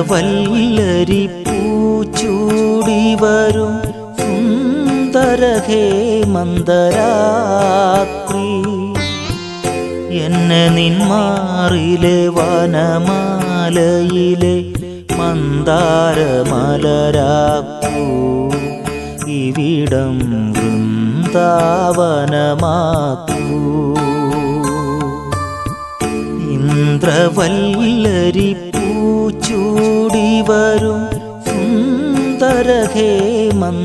ഇന്ദ്രവല്ലരി പൂച്ചൂടി വരും സുന്ദര ഹേമന്തരാത്രി എന്നെ നിന്മാറിലെ വനമാലയിലെ മന്ദാരമലരാക്കൂ ഇവിടം വൃന്ദാവനമാക്കൂ ഇന്ദ്രവല്ലരി പൂച്ചൂടി വരും സുന്ദര ഹേമന്തരാത്രി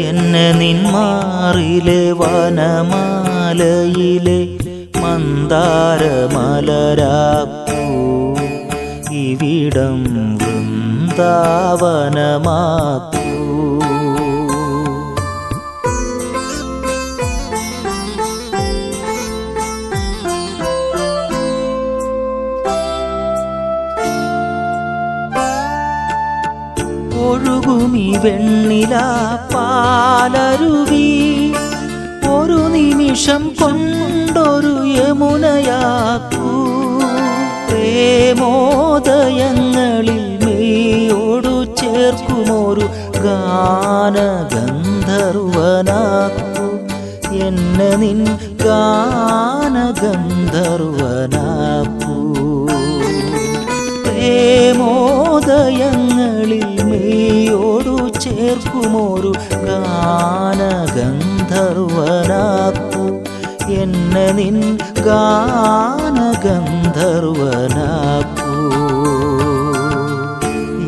എന്നെ നിന്മാറിലെ വനമാലയിലെ മന്ദാരമലരാക്കൂ ഇവിടം വൃന്ദാവനമാക്കൂ ഒഴുകുമി വെണ്ണില പാലരുവി ഒരു നിമിഷം കൊണ്ടൊരു യമുനയാക്കൂ പ്രേമോദയങ്ങളിൽ മെയ്യോടു ചേർക്കുമൊരു ഗാനഗന്ധർവനാക്കൂ എന്നെ നിൻ ഗാനഗന്ധർവനാക്കൂ പ്രേമോദയങ്ങളിൽ മെയ്യോടു ചേർക്കുമൊരു ഗാനഗന്ധർവനാക്കൂ എന്നെ നിൻ ഗാനഗന്ധർവനാക്കൂ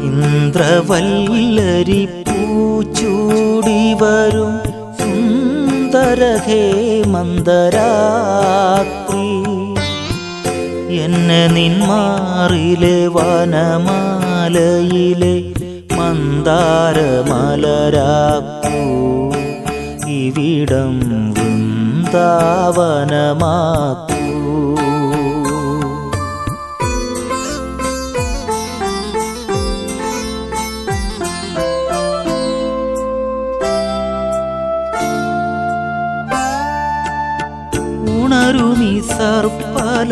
ഇന്ദ്രവല്ലരി പൂച്ചൂടി വരും സുന്ദര ഹേമന്തരാത്രി എന്നെ നിന്മാറിലെ വനമാലയിലെ മന്ദാരമലരാക്കൂ ഇവിടം വൃന്ദാവനമാക്കൂ ഉണരുമി സർപ്പലതാസദനം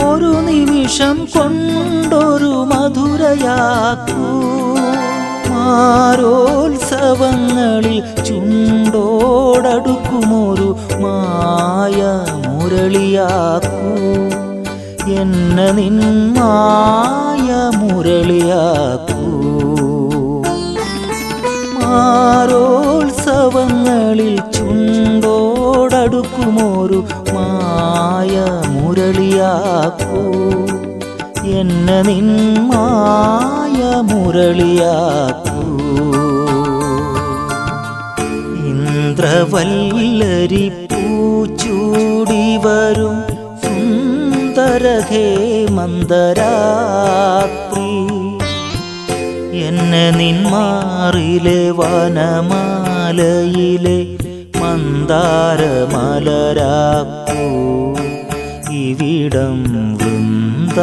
ഒരു നിമിഷം കൊണ്ടൊരു മധുരയാക്കൂ മാരോത്സവങ്ങളിൽ ചുണ്ടോടടുക്കുമൊരു മായ മുരളിയാക്കൂ എന്നെ നിൻ മായ മുരളിയാക്കൂ മാരോത്സവങ്ങളിൽ ചുണ്ടോടടുക്കുമൊരു മായ മുരളിയാക്കൂ എന്നെ നിൻ മായ മുരളിയാക്കൂ ഇന്ദ്രവല്ലരി പൂച്ചൂടി വരും സുന്ദര ഹേമന്തരാത്രി എന്നെ നിന്മാറിലെ വനമാലയിലെ മന്ദാരമലരാക്കൂ ഇവിടം വൃന്ദാവനമാക്കൂ